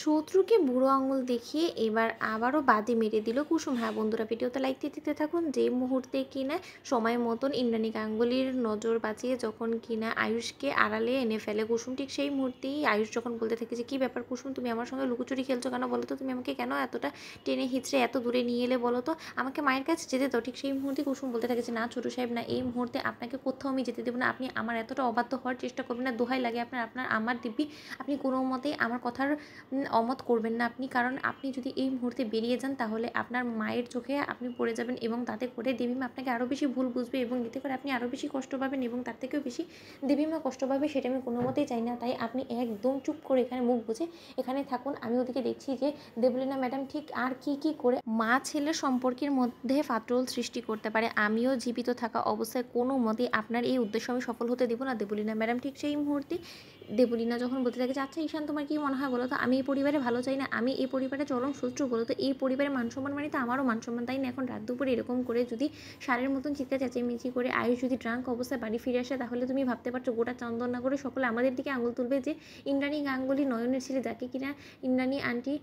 শত্রুকে বুড়ো আঙুল দেখিয়ে এবার আবারও বাদে মেরে দিল কুসুম। হ্যাঁ বন্ধুরা, ভিডিওতে লাইক দিতে থাকুন। যে মুহূর্তে কিনা সময় মতন ইন্দ্রাণী গাঙ্গুলির নজর বাঁচিয়ে যখন কিনা আয়ুষকে আড়ালে এনে ফেলে কুসুম, ঠিক সেই মুহূর্তেই আয়ুষ যখন বলতে থাকে যে কী ব্যাপার কুসুম, তুমি আমার সঙ্গে লুকোচুরি খেলছো কেন বলো তো, তুমি আমাকে কেন এতটা টেনে হিচড়ে এত দূরে নিয়ে এলে বলো তো, আমাকে মায়ের কাছে যেতে দাও। ঠিক সেই মুহূর্তে কুসুম বলতে থাকে যে না ছোটো সাহেব, না এই মুহূর্তে আপনাকে কোথাও আমি যেতে দেবো না, আপনি আমার এতটা অবাধ্য হওয়ার চেষ্টা করবেন না, দোহাই লাগে আপনার, আমার দিব্যি আপনি কোনো মতেই আমার কথার অমত করবেন না আপনি, কারণ আপনি যদি এই মুহূর্তে বেরিয়ে যান তাহলে আপনার মায়ের চোখে আপনি পড়ে যাবেন এবং তাতে করে দেবীমা আপনাকে আরও বেশি ভুল বুঝবে এবং এতে করে আপনি আরও বেশি কষ্ট পাবেন এবং তার থেকেও বেশি দেবীমা কষ্ট পাবে, সেটা আমি কোনো মতেই চাই না। তাই আপনি একদম চুপ করে এখানে মুখ বুঝে এখানে থাকুন। আমি ওদিকে দেখছি যে দেবলীনা ম্যাডাম ঠিক আর কি করে মা ছেলের সম্পর্কের মধ্যে ফাটল সৃষ্টি করতে পারে। আমিও জীবিত থাকা অবস্থায় কোনো মতেই আপনার এই উদ্দেশ্য আমি সফল হতে দেবো না। দেবলীনা ম্যাডাম ঠিক সেই মুহূর্তে দেবলীনা যখন বলতে থাকে যে আচ্ছা ঈশান, তোমার কি মনে হয় বলো তো, আমি এই পরিবারে ভালো চাই না, আমি এই পরিবারে চরম শত্রু বলো তো, এই পরিবারের মান সম্মান মানে তো আমারও মান সম্মান, তাই না? এখন রাত দুপুরে এরকম করে যদি সারের মতন চিৎকার চেঁচামেচি করে আয়ুষ যদি ড্রাঙ্ক অবস্থায় বাড়ি ফিরে আসে, তাহলে তুমি ভাবতে পারছো গোটা চন্দনা করে সকলে আমাদের দিকে আঙুল তুলবে যে ইন্দ্রাণী গাঙ্গুলি নয়নের ছেলে, যাকে কিনা ইন্দ্রাণী আন্টি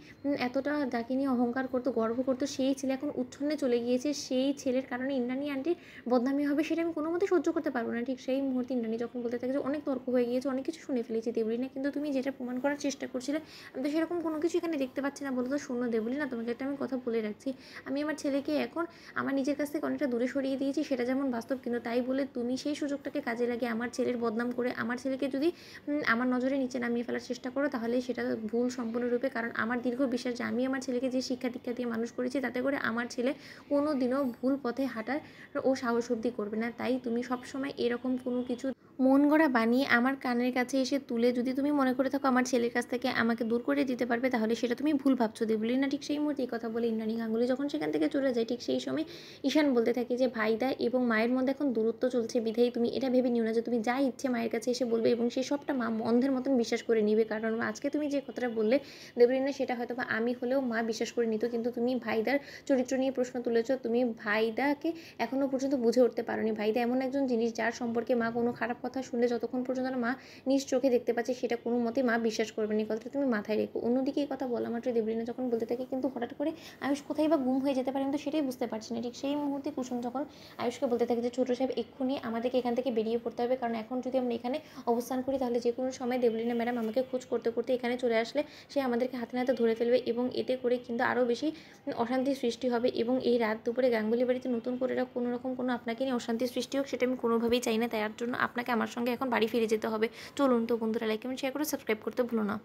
এতটা যাকে নিয়ে অহংকার করতো, গর্ব করতো, সেই ছেলে এখন উচ্ছন্নে চলে গিয়েছে, সেই ছেলের কারণে ইন্দ্রাণী আন্টির বদনামি হবে, সেটা আমি কোনো মতে সহ্য করতে পারবো না। ঠিক সেই মুহূর্তে ইন্দ্রাণী যখন বলতে থাকে যে অনেক তর্ক হয়ে গিয়েছে, অনেক কিছু শুনে ফেলেছি দেবলীনা, কিন্তু তুমি যেটা প্রমাণ করার চেষ্টা করছিলে আমি তো সেরকম কোনো কিছু এখানে দেখতে পাচ্ছি না। বলো তো শূন্য দেবলীনা, তোমাকে একটা আমি কথা বলে রাখছি, আমি আমার ছেলেকে এখন আমার নিজের কাছ থেকে অনেকটা দূরে সরিয়ে দিয়েছি, সেটা যেমন বাস্তব, কিন্তু তাই বলে তুমি সেই সুযোগটাকে কাজে লাগিয়ে আমার ছেলের বদনাম করে আমার ছেলেকে যদি আমার নজরে নিচে নামিয়ে ফেলার চেষ্টা করো, তাহলে সেটা ভুল সম্পূর্ণরূপে। কারণ আমার দীর্ঘ বিশ্বাস যে আমি আমার ছেলেকে যে শিক্ষা দীক্ষা দিয়ে মানুষ করেছি, তাতে করে আমার ছেলে কোনো দিনও ভুল পথে হাঁটার ও সাহস অবধি করবে না। তাই তুমি সবসময় এরকম কোনো কিছু মন গড়া বানিয়ে আমার কানের কাছে এসে তুলে যদি তুমি মনে করে থাকো আমার ছেলের কাছ থেকে আমাকে দূর করে দিতে পারবে, তাহলে সেটা তুমি ভুল ভাবছো দেবলীনা। ঠিক সেই মুহূর্তে এই কথা বলে ইন্দ্রাণী গাঙ্গুলি যখন সেখান থেকে চলে যায়, ঠিক সেই সময় ঈশান বলতে থাকে যে ভাইদা এবং মায়ের মধ্যে এখন দূরত্ব চলছে, বিধায়ী তুমি এটা ভেবে নিও না যে তুমি যা ইচ্ছে মায়ের কাছে এসে বলবে এবং সেই সবটা মা অন্ধের মতন বিশ্বাস করে নিবে। কারণ আজকে তুমি যে কথাটা বললে দেবলীনা, সেটা হয়তো বা আমি হলেও মা বিশ্বাস করে নিত, কিন্তু তুমি ভাইদার চরিত্র নিয়ে প্রশ্ন তুলেছ, তুমি ভাইদাকে এখনও পর্যন্ত বুঝে উঠতে পারোনি। ভাইদা এমন একজন জিনিস যার সম্পর্কে মা কোনো খারাপ কথা শুনলে যতক্ষণ পর্যন্ত না মা নিজ চোখে দেখতে পাচ্ছে, সেটা কোনো মতেই মা বিশ্বাস করবে না। এই কথাটা তুমি মাথায় রেখো। অন্যদিকে এই কথা বলা মাত্র দেবলীনা যখন বলতে থাকে কিন্তু হঠাৎ করে আয়ুষ কোথায় বা গুম হয়ে যেতে পারে, কিন্তু সেটাই বুঝতে পারছি না। ঠিক সেই মুহূর্তে কুসুম যখন আয়ুষকে বলতে থাকে যে ছোটো সাহেব এক্ষুনি আমাদেরকে এখান থেকে বেরিয়ে পড়তে হবে, কারণ এখন যদি আমরা এখানে অবস্থান করি তাহলে যে কোনো সময় দেবলীনা ম্যাডাম আমাকে খোঁজ করতে করতে এখানে চলে আসলে সে আমাদেরকে হাতে নাতে ধরে ফেলবে এবং এতে করে কিন্তু আরও বেশি অশান্তির সৃষ্টি হবে এবং এই রাত দুপুরে গাঙ্গুলি বাড়িতে নতুন করে কোনো রকম কোনো আপনাকে নিয়ে অশান্তির সৃষ্টি হোক, সেটা আমি কোনোভাবেই চাই না। তার জন্য আপনাকে আমার সঙ্গে এখন বাড়ি ফিরে যেতে হবে। চলুন তো বন্ধুরা, লাইক কমেন্ট শেয়ার করে সাবস্ক্রাইব করতে ভুলো না।